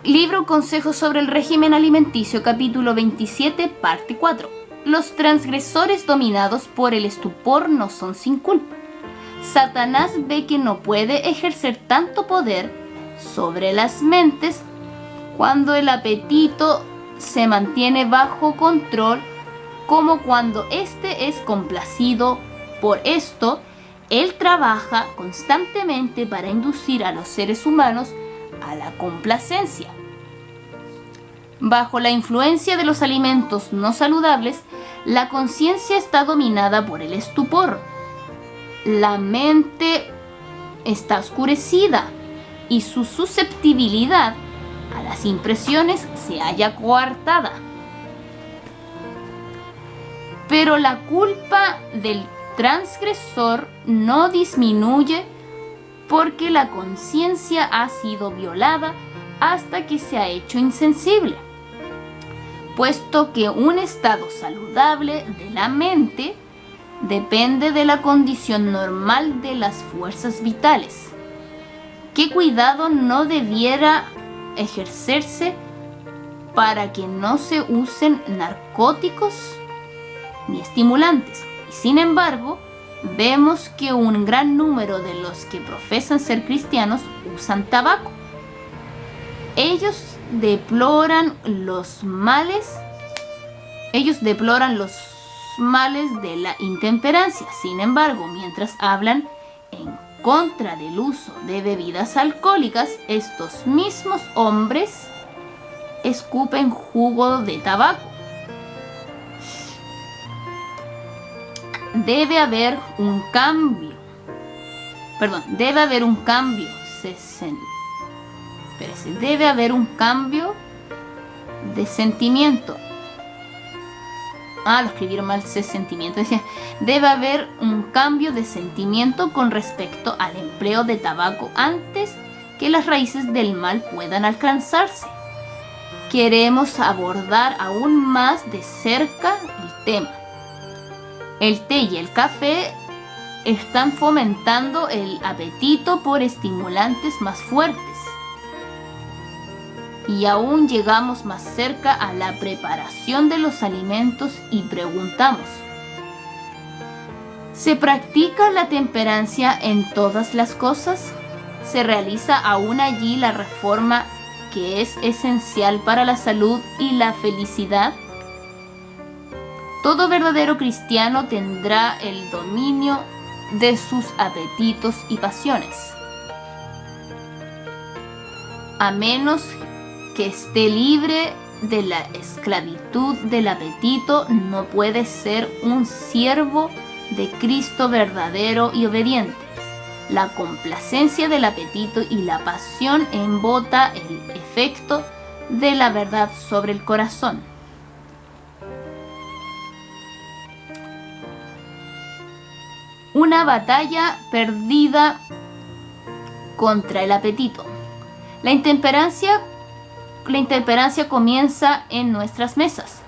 Libro Consejos sobre el régimen alimenticio, capítulo 27, parte 4. Los transgresores dominados por el estupor no son sin culpa. Satanás ve que no puede ejercer tanto poder sobre las mentes cuando el apetito se mantiene bajo control como cuando éste es complacido. Por esto, él trabaja constantemente para inducir a los seres humanos a la complacencia. Bajo la influencia de los alimentos no saludables, la conciencia está dominada por el estupor. La mente está oscurecida y su susceptibilidad a las impresiones se halla coartada. Pero la culpa del transgresor no disminuye porque la conciencia ha sido violada hasta que se ha hecho insensible, puesto que un estado saludable de la mente depende de la condición normal de las fuerzas vitales. ¿Qué cuidado no debiera ejercerse para que no se usen narcóticos ni estimulantes? Y sin embargo, vemos que un gran número de los que profesan ser cristianos usan tabaco. Ellos deploran los males de la intemperancia. Sin embargo, mientras hablan en contra del uso de bebidas alcohólicas, estos mismos hombres escupen jugo de tabaco. Debe haber un cambio de sentimiento. Lo escribieron mal, sentimiento. Decía, debe haber un cambio de sentimiento con respecto al empleo de tabaco antes que las raíces del mal puedan alcanzarse. Queremos abordar aún más de cerca el tema. El té y el café están fomentando el apetito por estimulantes más fuertes. Y aún llegamos más cerca a la preparación de los alimentos y preguntamos: ¿se practica la temperancia en todas las cosas? ¿Se realiza aún allí la reforma que es esencial para la salud y la felicidad? Todo verdadero cristiano tendrá el dominio de sus apetitos y pasiones. A menos que esté libre de la esclavitud del apetito, no puede ser un siervo de Cristo verdadero y obediente. La complacencia del apetito y la pasión embota el efecto de la verdad sobre el corazón. Una batalla perdida contra el apetito. La intemperancia comienza en nuestras mesas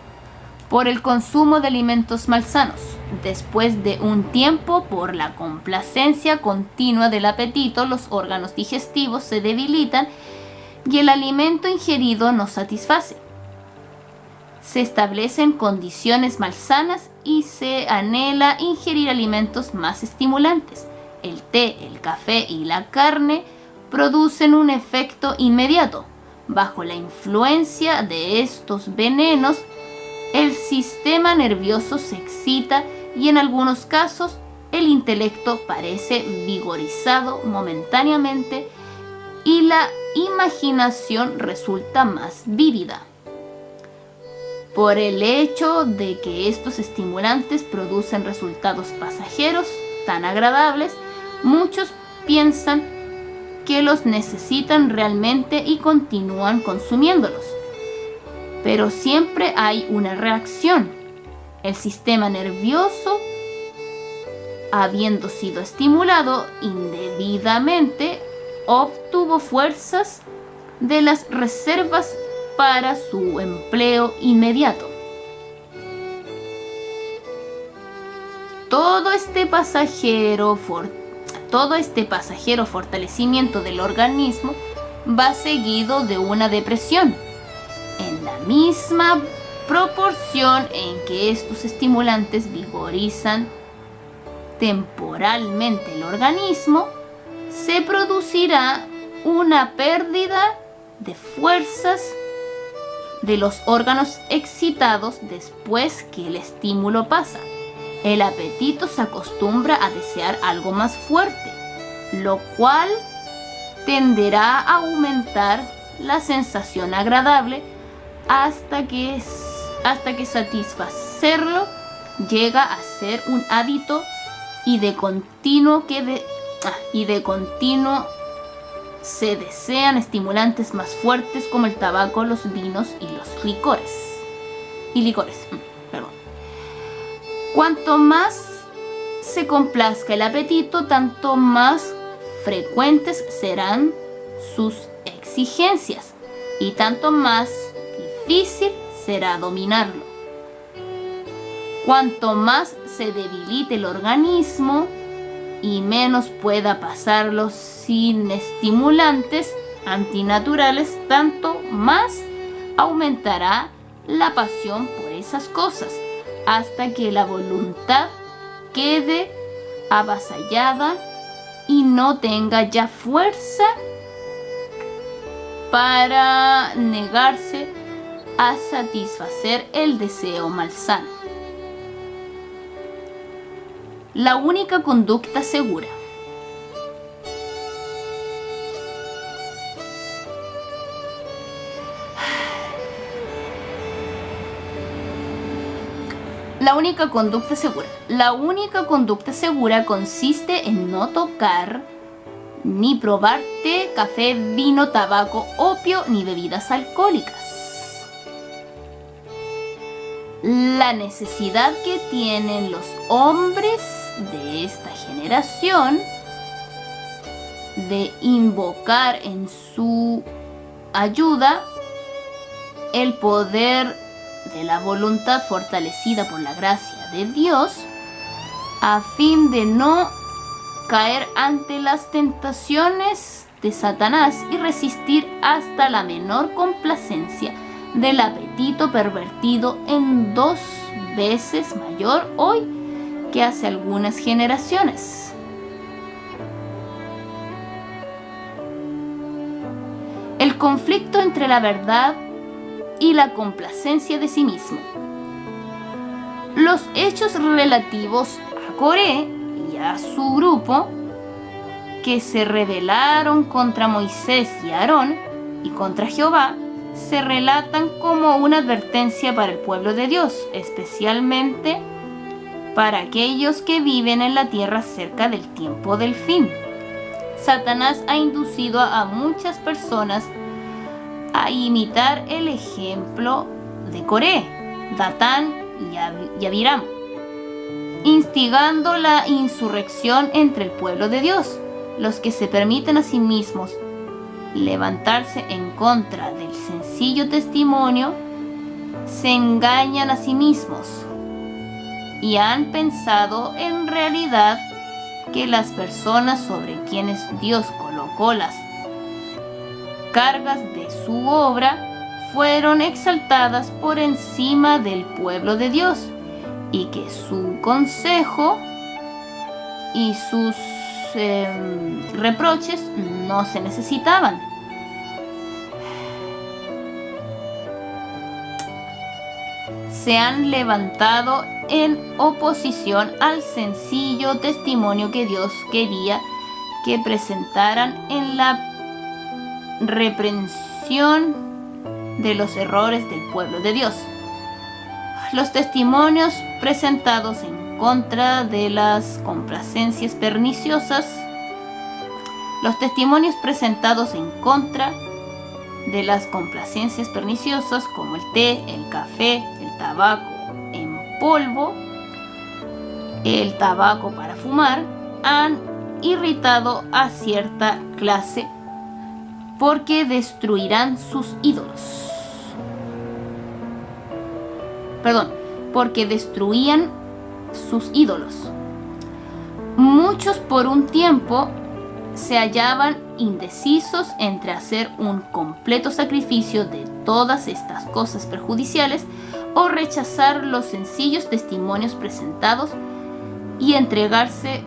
por el consumo de alimentos malsanos. Después de un tiempo, por la complacencia continua del apetito, los órganos digestivos se debilitan y el alimento ingerido no satisface. Se establecen condiciones malsanas y se anhela ingerir alimentos más estimulantes. El té, el café y la carne producen un efecto inmediato. Bajo la influencia de estos venenos, el sistema nervioso se excita y en algunos casos el intelecto parece vigorizado momentáneamente y la imaginación resulta más vívida. Por el hecho de que estos estimulantes producen resultados pasajeros tan agradables, muchos piensan que los necesitan realmente y continúan consumiéndolos. Pero siempre hay una reacción. El sistema nervioso, habiendo sido estimulado indebidamente, obtuvo fuerzas de las reservas para su empleo inmediato. Todo este pasajero fortalecimiento del organismo va seguido de una depresión. En la misma proporción en que estos estimulantes vigorizan temporalmente el organismo, se producirá una pérdida de fuerzas de los órganos excitados después que el estímulo pasa. El apetito se acostumbra a desear algo más fuerte, lo cual tenderá a aumentar la sensación agradable hasta que satisfacerlo llega a ser un hábito y de continuo se desean estimulantes más fuertes como el tabaco, los vinos y los licores. Cuanto más se complazca el apetito, tanto más frecuentes serán sus exigencias y tanto más difícil será dominarlo. Cuanto más se debilite el organismo y menos pueda pasarlo sin estimulantes antinaturales, tanto más aumentará la pasión por esas cosas, hasta que la voluntad quede avasallada y no tenga ya fuerza para negarse a satisfacer el deseo malsano. La única conducta segura. La única conducta segura consiste en no tocar ni probar té, café, vino, tabaco, opio ni bebidas alcohólicas. La necesidad que tienen los hombres de esta generación de invocar en su ayuda el poder de la voluntad fortalecida por la gracia de Dios, a fin de no caer ante las tentaciones de Satanás y resistir hasta la menor complacencia del apetito pervertido en 2 veces mayor hoy que hace algunas generaciones. El conflicto entre la verdad y la complacencia de sí mismo. Los hechos relativos a Coré y a su grupo, que se rebelaron contra Moisés y Aarón y contra Jehová, se relatan como una advertencia para el pueblo de Dios, especialmente para aquellos que viven en la tierra cerca del tiempo del fin. Satanás ha inducido a muchas personas a imitar el ejemplo de Coré, Datán y Abiram, instigando la insurrección entre el pueblo de Dios. Los que se permiten a sí mismos levantarse en contra del sencillo testimonio se engañan a sí mismos y han pensado en realidad que las personas sobre quienes Dios colocó las cargas de su obra fueron exaltadas por encima del pueblo de Dios y que su consejo y sus reproches no se necesitaban. Se han levantado en oposición al sencillo testimonio que Dios quería que presentaran en la reprensión de los errores del pueblo de Dios. Los testimonios presentados en contra de las complacencias perniciosas, como el té, el café, el tabaco en polvo, el tabaco para fumar, han irritado a cierta clase porque destruían sus ídolos. Porque destruían sus ídolos. Muchos por un tiempo se hallaban indecisos entre hacer un completo sacrificio de todas estas cosas perjudiciales o rechazar los sencillos testimonios presentados y entregarse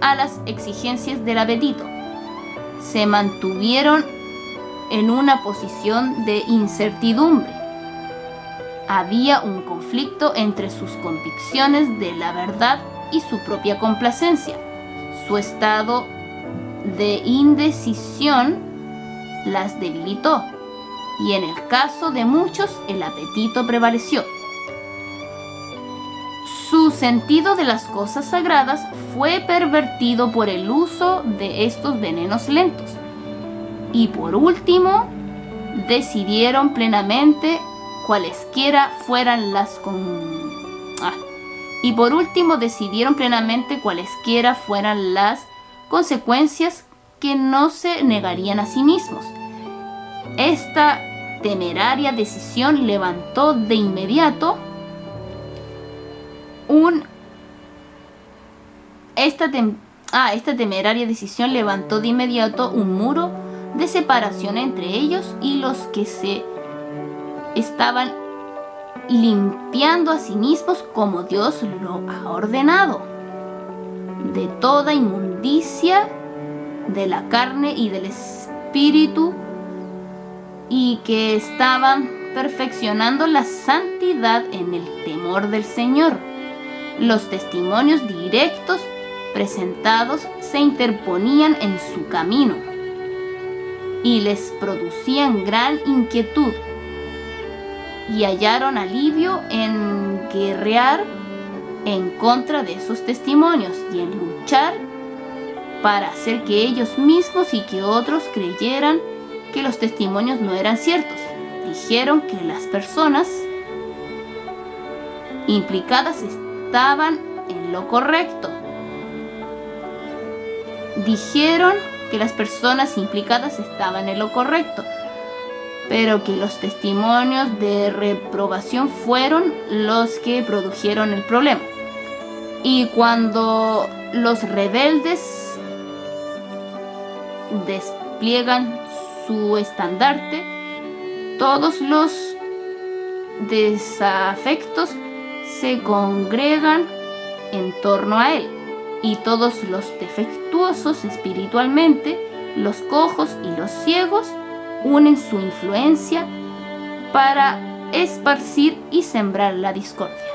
a las exigencias del apetito. Se mantuvieron en una posición de incertidumbre. Había un conflicto entre sus convicciones de la verdad y su propia complacencia. Su estado de indecisión las debilitó, y en el caso de muchos el apetito prevaleció. Su sentido de las cosas sagradas fue pervertido por el uso de estos venenos lentos. Y por último, decidieron plenamente cualesquiera fueran las consecuencias que no se negarían a sí mismos. Esta temeraria decisión levantó de inmediato un muro de separación entre ellos y los que se estaban limpiando a sí mismos como Dios lo ha ordenado, de toda inmundicia de la carne y del espíritu, y que estaban perfeccionando la santidad en el temor del Señor. Los testimonios directos presentados se interponían en su camino y les producían gran inquietud, y hallaron alivio en guerrear en contra de esos testimonios y en luchar para hacer que ellos mismos y que otros creyeran que los testimonios no eran ciertos. Dijeron que las personas implicadas estaban en lo correcto. Pero que los testimonios de reprobación fueron los que produjeron el problema. Y cuando los rebeldes despliegan su estandarte, todos los desafectos se congregan en torno a él, y todos los defectuosos espiritualmente, los cojos y los ciegos, unen su influencia para esparcir y sembrar la discordia.